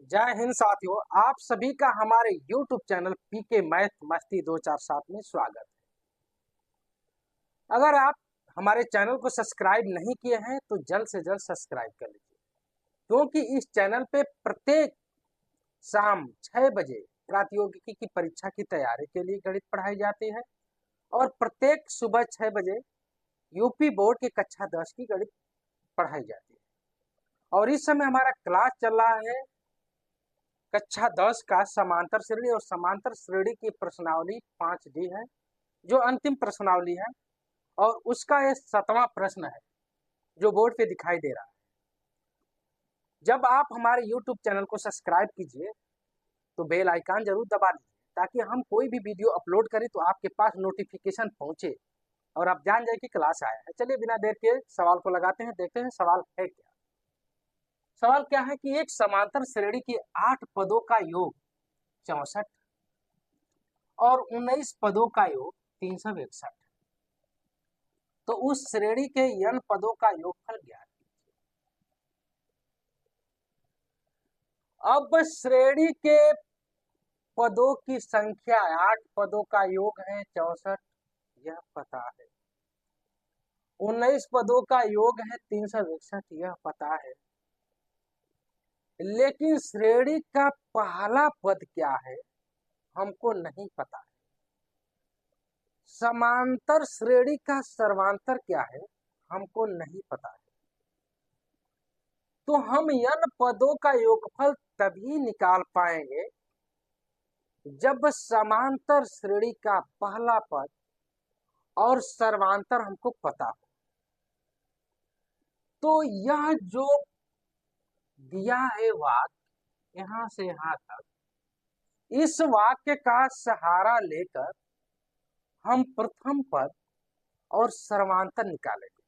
जय हिंद साथियों, आप सभी का हमारे YouTube चैनल पीके मैथ मस्ती 247 में स्वागत है। अगर आप हमारे चैनल को सब्सक्राइब नहीं किए हैं तो जल्द से जल्द सब्सक्राइब कर लीजिए, क्योंकि इस चैनल पे प्रत्येक शाम 6 बजे प्रतियोगिकी की परीक्षा की तैयारी के लिए गणित पढ़ाई जाती है और प्रत्येक सुबह 6 बजे यूपी बोर्ड की कक्षा 10 की गणित पढ़ाई जाती है। और इस समय हमारा क्लास चल रहा है कक्षा 10 का समांतर श्रेणी, और समांतर श्रेणी की प्रश्नावली 5D है जो अंतिम प्रश्नावली है, और उसका ये 7वां प्रश्न है जो बोर्ड पे दिखाई दे रहा है। जब आप हमारे YouTube चैनल को सब्सक्राइब कीजिए तो बेल आइकन जरूर दबा लीजिए, ताकि हम कोई भी वीडियो अपलोड करें तो आपके पास नोटिफिकेशन पहुंचे और आप जान जाए कि क्लास आया है। चलिए बिना देर के सवाल को लगाते हैं, देखते हैं सवाल है क्या। सवाल क्या है कि एक समांतर श्रेणी के 8 पदों का योग 64 और 19 पदों का योग 361, तो उस श्रेणी के n पदों का योगफल ज्ञात कीजिए। अब श्रेणी के पदों की संख्या 8 पदों का योग है 64, यह पता है। 19 पदों का योग है 361, यह पता है। लेकिन श्रेणी का पहला पद क्या है हमको नहीं पता है। समांतर श्रेणी का सर्वांतर क्या है हमको नहीं पता है। तो हम n पदों का योगफल तभी निकाल पाएंगे जब समांतर श्रेणी का पहला पद और सर्वांतर हमको पता हो। तो यह जो दिया है वाक्य यहां से यहां तक, इस वाक्य का सहारा लेकर हम प्रथम पद और सर्वांतर निकालेंगे।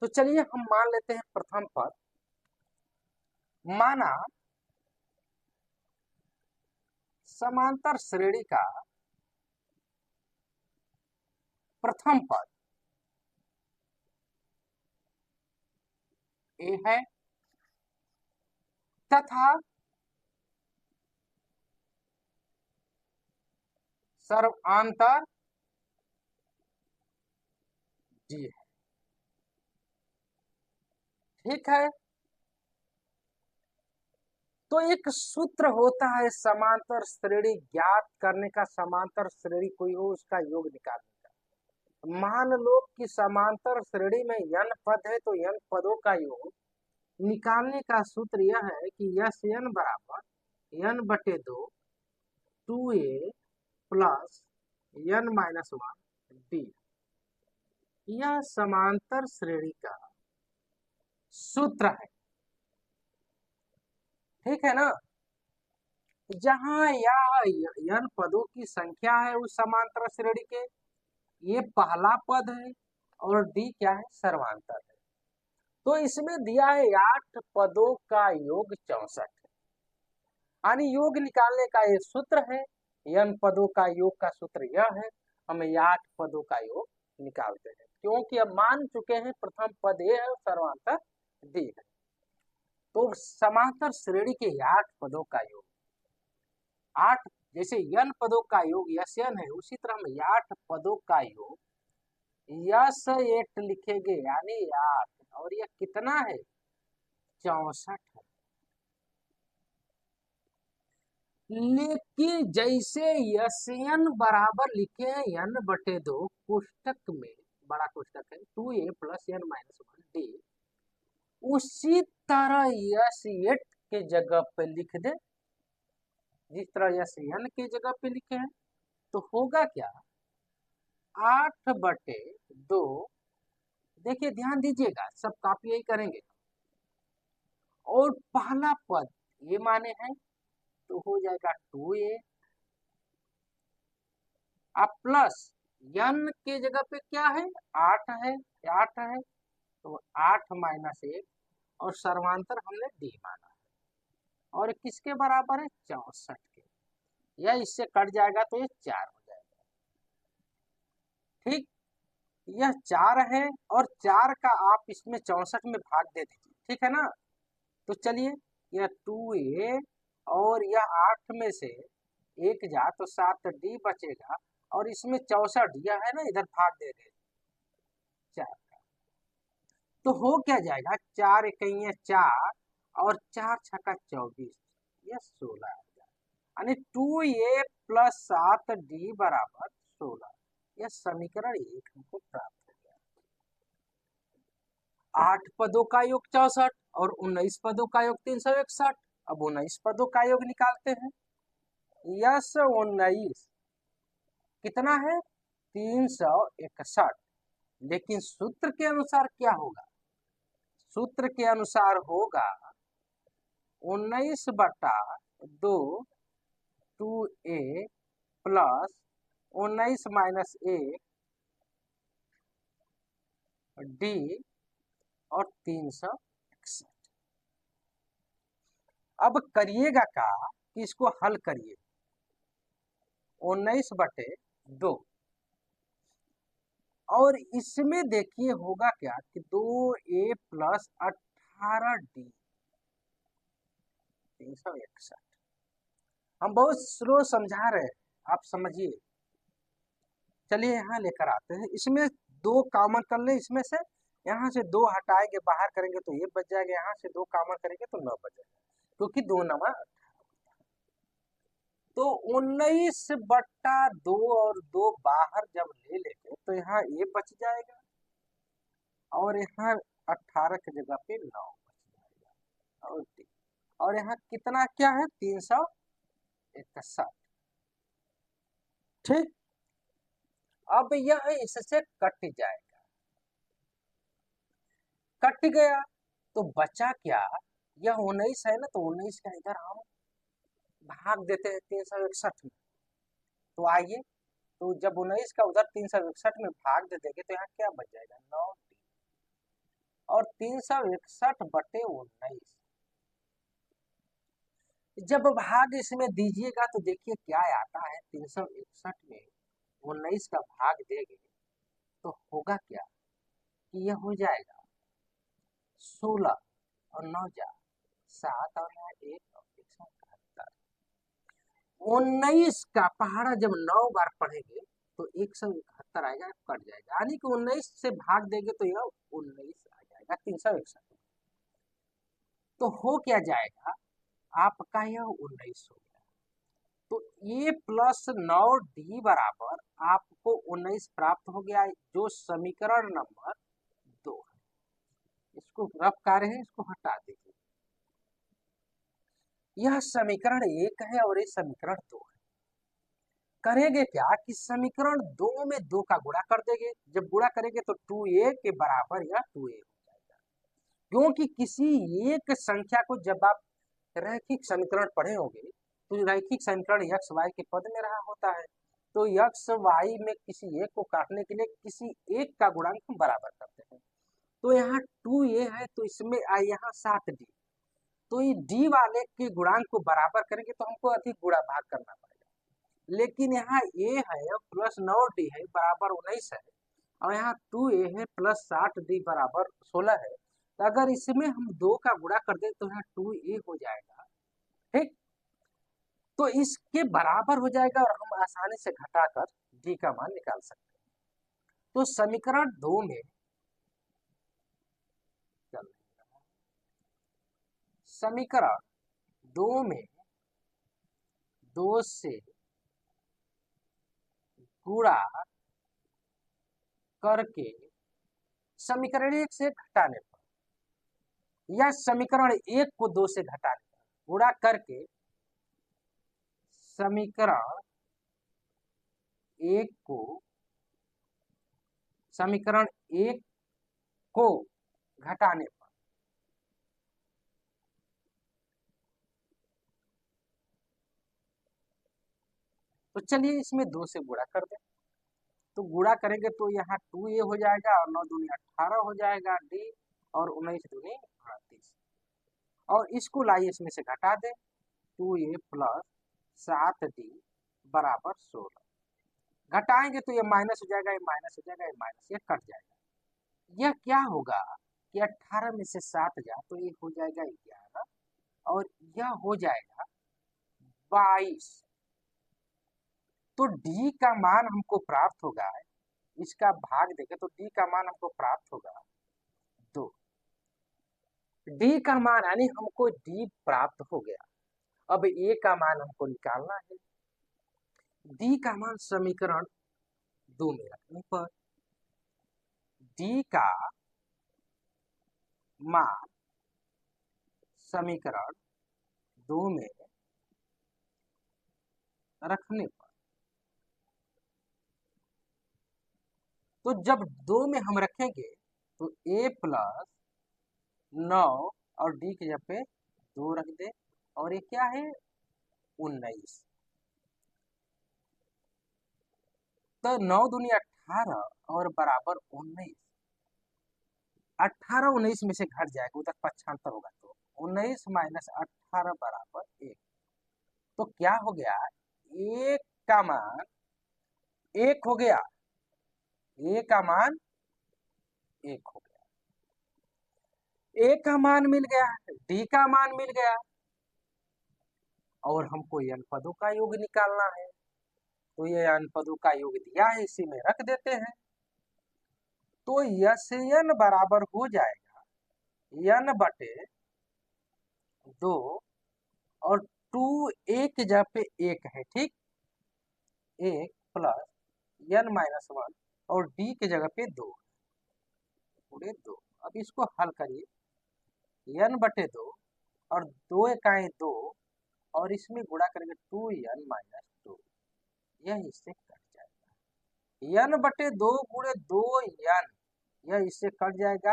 तो चलिए हम मान लेते हैं प्रथम पद। माना समांतर श्रेणी का प्रथम पद ए है तथा सर्वांतर डी है। ठीक है, तो एक सूत्र होता है समांतर श्रेणी ज्ञात करने का। समांतर श्रेणी कोई हो उसका योग निकालने का। मान लो कि समांतर श्रेणी में n पद है, तो n पदों का योग निकालने का सूत्र यह है कि यस n बराबर n बटे 2 2a plus n minus 1 d। यह समांतर श्रेणी का सूत्र है। ठीक है ना। जहां यह n पदों की संख्या है उस समांतर श्रेणी के, ये पहला पद है और d क्या है, सर्वांतर है। तो इसमें दिया है 8 पदों का योग 64 है, यानी योग निकालने का ये सूत्र है। n पदों का योग का सूत्र यह है, हम 8 पदों का योग निकालते हैं, क्योंकि अब मान चुके हैं प्रथम पद ए है और सर्वांतर d है। तो समांतर श्रेणी के 8 पदों का योग 8, जैसे n पदों का योग यस n है, उसी तरह हम 8 पदों का योग यस 8 लिखेंगे, यानी 8, और यह कितना है, 64 है। लेकिन जैसे यस n बराबर लिखे हैं n बटे 2 पुस्तक में, बड़ा पुस्तक है 2a plus n minus 1 d, उसी तरह यस 8 के जगह पे लिख दे जिस तरह यस n के जगह पे लिखे हैं। तो होगा क्या, 8 बटे 2, देखिए ध्यान दीजिएगा, सब कॉपी यही करेंगे, और पहला पद ये माने हैं तो हो जाएगा 2a, अब प्लस n के जगह पे क्या है, 8 है, 8 है, तो 8 माइनस 1, और सर्वांतर हमने d माना है, और किसके बराबर है, 64 के। यह इससे कट जाएगा तो ये 4 हो जाएगा। ठीक, यह 4 है और 4 का आप इसमें 64 में भाग दे दीजिए। ठीक है ना। तो चलिए यह 2a और यह 8 में से 1 जा तो 7d बचेगा, और इसमें 64 यह है ना, इधर भाग दे रहे 4 का, तो हो क्या जाएगा, 4 इक्कीस 4 और 4 छक्का 24, यह 16 आ जाएगा। यानी 2a प्लस 7d बराबर 16, यह समीकरण 1 हमको प्राप्त हो गया। 8 पदों का योग 64 और 19 पदों का योग 361। अब 19 पदों का योग निकालते हैं। यस 19 कितना है, 361, लेकिन सूत्र के अनुसार क्या होगा, सूत्र के अनुसार होगा 19/2 2a प्लस 19 माइनस 1 d और 361। अब करिएगा का कि इसको हल करिए, 19/2 और इसमें देखिए होगा क्या कि 2a प्लस 18d 361। हम बहुत स्लो समझा रहे हैं, आप समझिए। चलिए यहाँ लेकर आते हैं, इसमें 2 कॉमन कर ले, इसमें से यहाँ से 2 हटाएंगे, बाहर करेंगे तो ये बच जाएगा, यहाँ से 2 कॉमन करेंगे तो 9 बच जाएगा, क्योंकि 2 नवा। तो 19/2 और 2 बाहर जब ले लेंगे तो यहाँ ये बच जाएगा, और यहाँ 18 की जगह पे 9 बच जाएगा, और यहाँ कितना क्या है, 361। ठीक, अब यह इससे कट जाएगा, कट गया तो बचा क्या, यह 19 है ना, तो 19 का इधर हम भाग देते हैं 361 में। तो आइए, तो जब 19 का उधर 361 में भाग दे देंगे तो यहाँ क्या बच जाएगा, 9d और 361/19। जब भाग इसमें दीजिएगा तो देखिए क्या आता है, 361 में 19 का भाग देंगे तो होगा क्या कि यह हो जाएगा 16 और 9 जा 7 और यहाँ 1 और 171। 19 का पहाड़ा जब 9 बार पढ़ेंगे तो 171 आएगा, कट जाएगा, यानी कि 19 से भाग देंगे तो यह 19 आ जाएगा 361। तो हो क्या जाएगा, आपका यह 19 हो गया। तो ये प्लस 9d बराबर आपको 19 प्राप्त हो गया, जो समीकरण नंबर 2 है। इसको रफ कार्य है, इसको हटा दीजिए। यह समीकरण 1 है और ये समीकरण 2 है। करेंगे क्या कि समीकरण 2 में 2 का गुणा कर देंगे, जब गुणा करेंगे तो 2a के बराबर या 2a हो जाएगा, क्योंकि किसी एक संख्या को जब आप रैखिक समीकरण पढ़े होंगे तो रैखिक समीकरण x y के पद में रहा होता है, तो x y में किसी एक को काटने के लिए किसी एक का गुणांक हम बराबर करते हैं। तो यहाँ 2a है तो इसमें यहाँ 7d, तो ये d वाले के गुणांक को बराबर करेंगे तो हमको अधिक गुणा भाग करना पड़ेगा, लेकिन यहाँ a है प्लस 9d है बराबर 19 है, और यहाँ 2a है प्लस 7d बराबर 16 है। तो अगर इसमें हम 2 का गुणा कर दे तो यहाँ 2a हो जाएगा, ठीक, तो इसके बराबर हो जाएगा और हम आसानी से घटाकर d का मान निकाल सकते हैं। तो समीकरण 2 में समीकरण 2 में 2 से गुणा करके समीकरण 1 से घटाने पर, या समीकरण 1 को 2 से घटाने पर गुणा करके समीकरण 1 को घटाने पर, तो चलिए इसमें 2 से गुणा कर दें। तो गुणा करेंगे तो यहाँ 2a हो जाएगा और 9 दूनी 18 हो जाएगा d, और 19 दूनी 38, और इसको लाइए इसमें से घटा दें, 2a प्लस 7d बराबर 16। घटाएंगे तो ये माइनस हो जाएगा, ये माइनस हो जाएगा, ये माइनस, ये कट जाएगा। यह क्या होगा कि 18 में से 7 जा तो ये हो जाएगा 11, और यह हो जाएगा 22। तो डी का मान हमको प्राप्त होगा, इसका भाग देखें तो डी का मान हमको प्राप्त होगा 2। डी का मान यानी हमको डी प्राप्त हो गया। अब ए का मान हमको निकालना है। डी का मान समीकरण 2 में रखने पर डी का मान समीकरण 2 में रखने पर, तो जब 2 में हम रखेंगे तो a प्लस 9 और d के जगह पे 2 रख दे, और ये क्या है 19। तो 9 दूनी 18 और बराबर 19। 18 19 में से घट जाएगा, उधर पक्षांतर होगा, तो 19 माइनस 18 बराबर 1। तो क्या हो गया, 1 का मान 1 हो गया, a का मान 1 हो गया, a का मान मिल गया, d का मान मिल गया, और हमको n पदों का योग निकालना है। तो ये n पदों का योग दिया है, इसी में रख देते हैं। तो यस n बराबर हो जाएगा n बटे 2 और 2 a की जगह पे 1 है, ठीक, 1 प्लस n माइनस 1 और d की जगह पे 2 पूरे 2। अब इसको हल करिए, n बटे 2 और 2 इकाई 2 और इसमें गुणा करेंगे 2n माइनस 2, यह इससे कट जाएगा। n बटे 2 गुणे 2n, यह इससे कट जाएगा,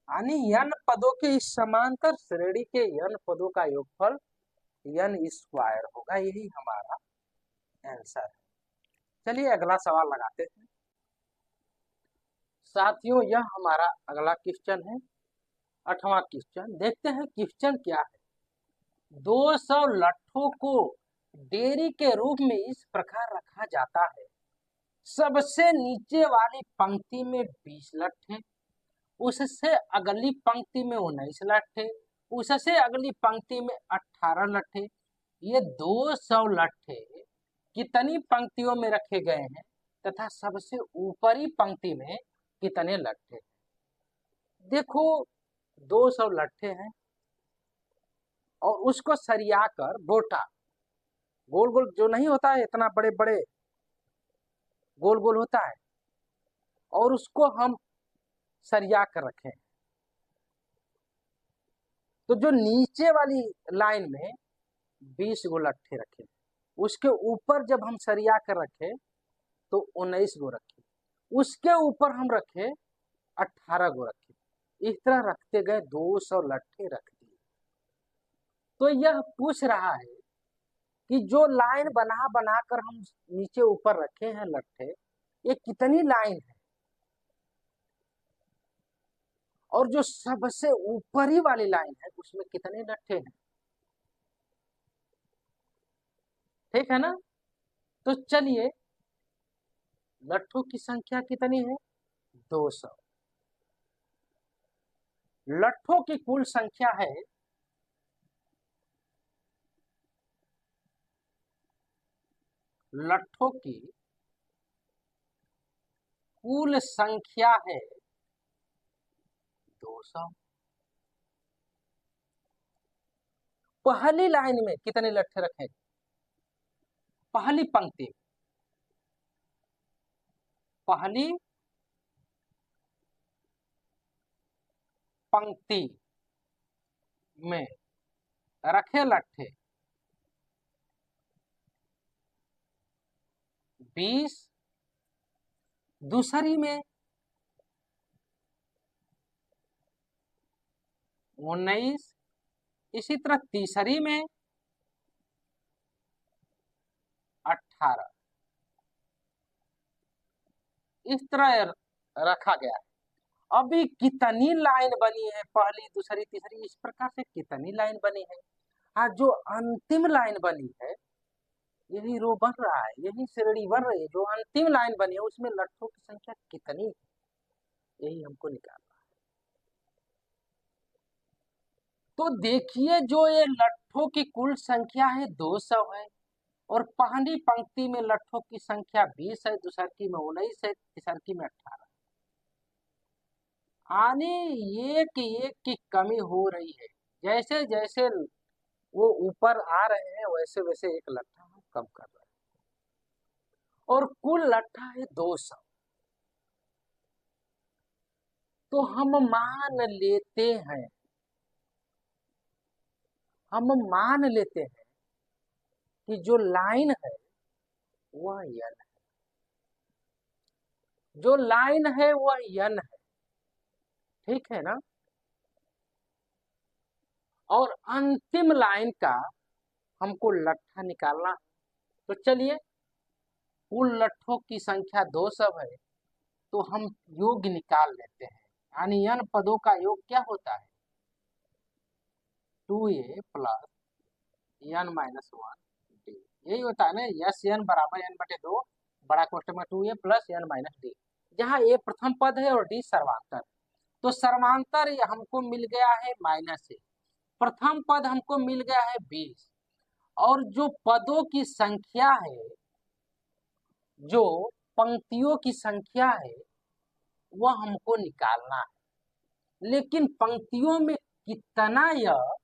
यानी n पदों के इस समांतर श्रेणी के n पदों का योगफल n स्क्वायर होगा। यही हमारा आंसर है। चलिए अगला सवाल लगाते हैं साथियों। यह हमारा अगला क्वेश्चन है, 8वां क्वेश्चन। देखते हैं क्वेश्चन क्या है। 200 लट्ठों को डेयरी के रूप में इस प्रकार रखा जाता है, सबसे नीचे वाली पंक्ति में 20 लट्ठे, उससे अगली पंक्ति में 19 लट्ठे, उससे अगली पंक्ति में 18 लट्ठे। ये 200 लट्ठे कितनी पंक्तियों में रखे गए हैं तथा सबसे ऊपरी पंक्ति में कितने लट्ठे। देखो 200 लट्ठे हैं और उसको सरिया कर बोटा, गोल गोल जो नहीं होता है, इतना बड़े बड़े गोल गोल होता है, और उसको हम सरिया कर रखे। तो जो नीचे वाली लाइन में 20 गो लट्ठे रखे, उसके ऊपर जब हम सरिया कर रखे तो 19 गो रखे, उसके ऊपर हम रखे 18 गो रखे, इस तरह रखते गए 200 लट्ठे रख दिए। तो यह पूछ रहा है कि जो लाइन बना बना कर हम नीचे ऊपर रखे हैं लट्ठे, ये कितनी लाइन है, और जो सबसे ऊपरी वाली लाइन है उसमें कितने लट्ठे हैं। ठीक है ना। तो चलिए, लट्ठों की संख्या कितनी है 200, लट्ठों की कुल संख्या है लट्ठों की कुल संख्या है 200। पहली लाइन में कितने लट्ठे रखे, पहली पंक्ति, पहली पंक्ति में रखे लट्ठे 20, दूसरी में 19, इसी तरह तीसरी में 18, इस तरह रखा गया है। अभी कितनी लाइन बनी है, पहली दूसरी तीसरी, इस प्रकार से कितनी लाइन बनी है। हाँ, जो अंतिम लाइन बनी है, यही रो बन रहा है, यही श्रेणी बन रही है, जो अंतिम लाइन बनी है उसमें लट्ठों की संख्या कितनी है, यही हमको निकालना है। तो देखिए, जो ये लट्ठों की कुल संख्या है 200 है, और पहली पंक्ति में लट्ठों की संख्या 20 है, दूसरी में 19 है, तीसरी में 18। आने एक एक की कमी हो रही है, जैसे जैसे वो ऊपर आ रहे हैं वैसे वैसे एक लट्ठा हम कम कर रहे हैं, और कुल लट्ठा है 200। तो हम मान लेते हैं कि जो लाइन है वह यन है, जो लाइन है वह यन है, ठीक है ना। और अंतिम लाइन का हमको लट्ठा निकालना है। तो चलिए, कुल लट्ठों की संख्या 200 है, तो हम योग निकाल लेते हैं। यानी n पदों का योग क्या होता है, 2a plus n minus 1d। यही होता है ना, यस n बराबर n बटे 2 बड़ा कोष्टक में 2a plus n minus d, जहाँ a प्रथम पद है और d सर्वांतर। तो सर्वांतर हमको मिल गया है -a, प्रथम पद हमको मिल गया है 20, और जो पदों की संख्या है, जो पंक्तियों की संख्या है, वह हमको निकालना है। लेकिन पंक्तियों में कितना यह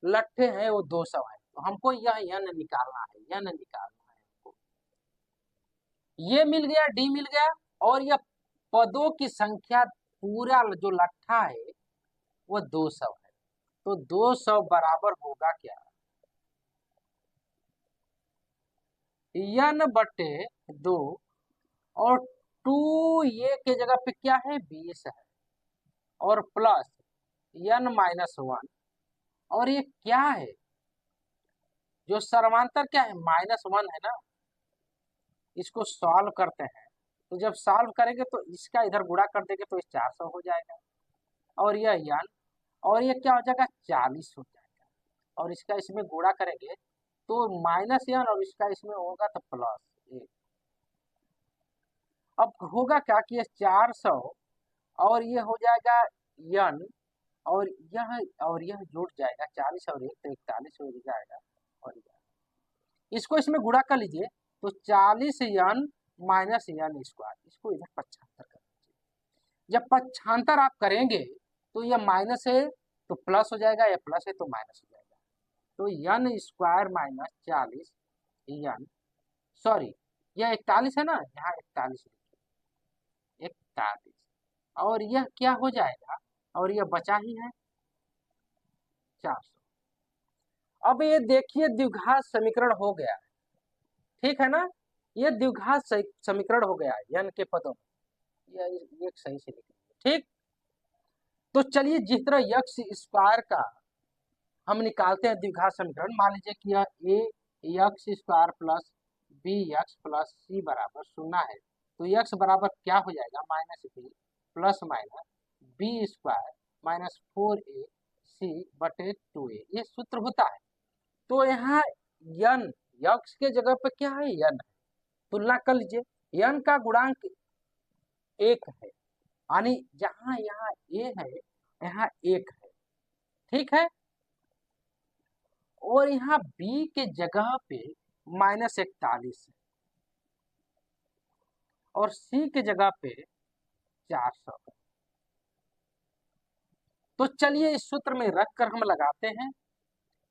लट्ठे हैं वो 200 है, तो हमको यह n निकालना है, n निकालना है हमको। ये मिल गया, d मिल गया, और यह पदों की संख्या पूरा जो लट्ठा है वो 200 है। तो 200 बराबर होगा क्या, n बटे 2, और 2 ये के जगह पे क्या है 20 है, और प्लस n माइनस 1, और ये क्या है, जो सर्वांतर क्या है -1 है ना। इसको सॉल्व करते हैं, तो जब सॉल्व करेंगे तो इसका इधर गुणा कर देंगे तो 400 हो जाएगा, और यह n, और ये क्या हो जाएगा 40 हो जाएगा, और इसका इसमें गुणा करेंगे तो -n, और इसका इसमें होगा तो +1। अब होगा क्या कि ये 400 और ये हो जाएगा n, और यह जुड़ जाएगा 40 और 1 तो 41 हो जाएगा, और इसको इसमें गुणा कर लीजिए तो 40n माइनस n स्क्वायर, इसको इधर पक्षांतर कर लीजिए। जब पक्षांतर आप करेंगे तो यह माइनस है तो प्लस हो जाएगा, या प्लस है तो माइनस हो जाएगा। तो n square minus 40 n, sorry यह 41 है ना, यहाँ 41 लिखिए, 41, और यह क्या हो जाएगा, और यह बचा ही है 400। अब ये देखिए द्विघात समीकरण हो गया, ठीक है ना। ये द्विघात समीकरण हो गया n के पदों में, यह एक सही से लिखेंगे, ठीक। तो चलिए, जिस तरह यक्स स्क्वायर का हम निकालते हैं द्विघात समीकरण, मान लीजिए कि यह A x square plus B x plus C बराबर 0 है, तो यक्स बराबर क्या हो जाएगा -b plus minus b square minus 4ac बटे 2a, ये सूत्र होता है। तो यहाँ n यक्स के जगह पे क्या है n है, तुलना कर लीजिए, n का गुणांक 1 है, यानी जहां यहाँ a है यहाँ 1 है, ठीक है। और यहाँ b के जगह पे -41 है, और c के जगह पे 400 है। तो चलिए इस सूत्र में रख कर हम लगाते हैं,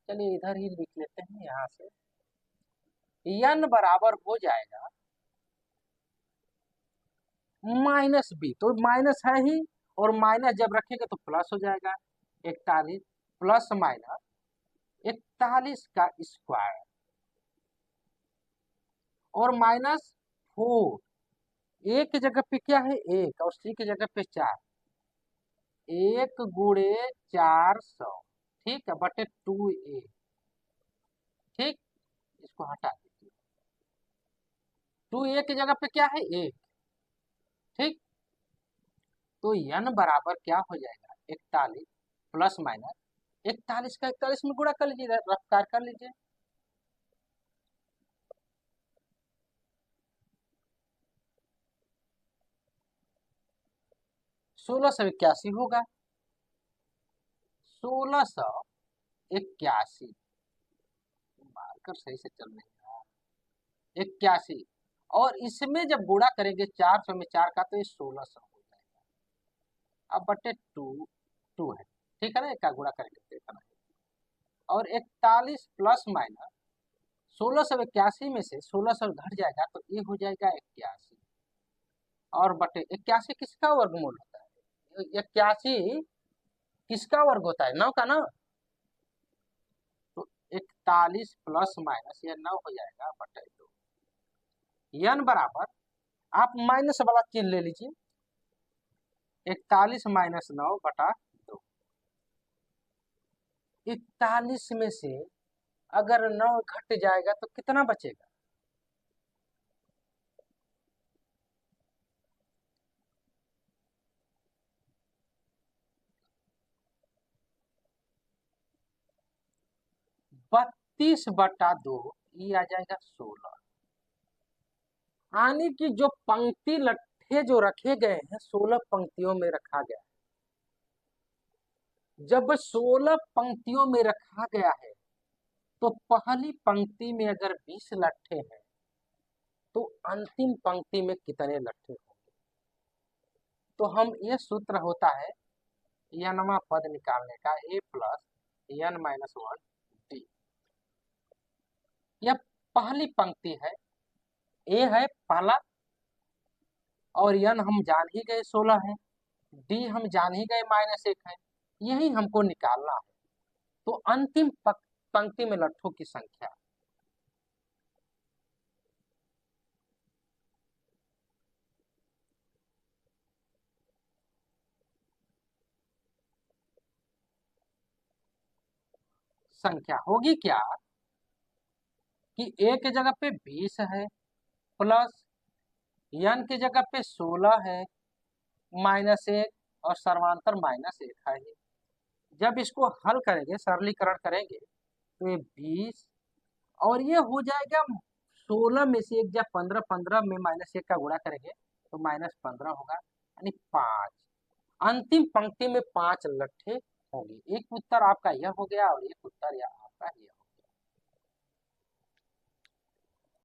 चलिए इधर ही लिख लेते हैं, यहाँ से n बराबर हो जाएगा -b, तो माइनस है ही, और माइनस जब रखेंगे तो प्लस हो जाएगा 41 प्लस माइनस 41 का स्क्वायर, और -4, ए की जगह पे क्या है 1, और सी की जगह पे 4, 1 गुणे 400, ठीक है, बटे 2a, ठीक। इसको हटा दीजिए, 2a की जगह पे क्या है 1, ठीक। तो n बराबर क्या हो जाएगा 41 प्लस माइनस 41 का 41 में गुणा कर लीजिए, रफ्तार कर लीजिए, 1681 होगा, 1681, मार्कर सही से चल नहीं रहा। 81, और इसमें जब गुणा करेंगे 400 में 4 का तो ये 1600 हो जाएगा। अब बटे 2 है, ठीक है ना, एक का गुणा करेंगे तो इतना है। और 41 प्लस माइनस 1681 में से 1600 घट जाएगा तो ये हो जाएगा 81, और बटे 81 किसका वर्गमूल होता है? 81 किसका वर्ग होता है? 9 का ना। तो 41 प्लस माइनस ये 9 हो जाएगा बटे 2। n बराबर, आप माइनस वाला चिन्ह ले लीजिए, 41 माइनस 9 बटा 2। 41 में से अगर 9 घट जाएगा तो कितना बचेगा? बत्तीस बटा 2, ये आ जाएगा 16। यानी कि जो पंक्ति लट्ठे जो रखे गए हैं 16 पंक्तियों में रखा गया। जब 16 पंक्तियों में रखा गया है तो पहली पंक्ति में अगर 20 लट्ठे हैं तो अंतिम पंक्ति में कितने लट्ठे होंगे? तो हम ये सूत्र होता है यनमा पद निकालने का, a plus n minus 1 D. यह पहली पंक्ति है, a है पहला, और n हम जान ही गए 16 है, d हम जान ही गए -1 है, यही हमको निकालना है। तो अंतिम पंक्ति में लट्ठों की संख्या, होगी क्या कि a के जगह पे 20 है, प्लस n की जगह पे 16 है, -1 और सर्वांतर -1 है ही। जब इसको हल करेंगे, सरलीकरण करेंगे तो ये 20, और ये हो जाएगा 16 में से 1 जब 15, 15 में -1 का गुणा करेंगे तो -15 होगा, यानी 5। अंतिम पंक्ति में 5 लट्ठे होंगे। एक उत्तर आपका यह हो गया और एक उत्तर यह आपका यह।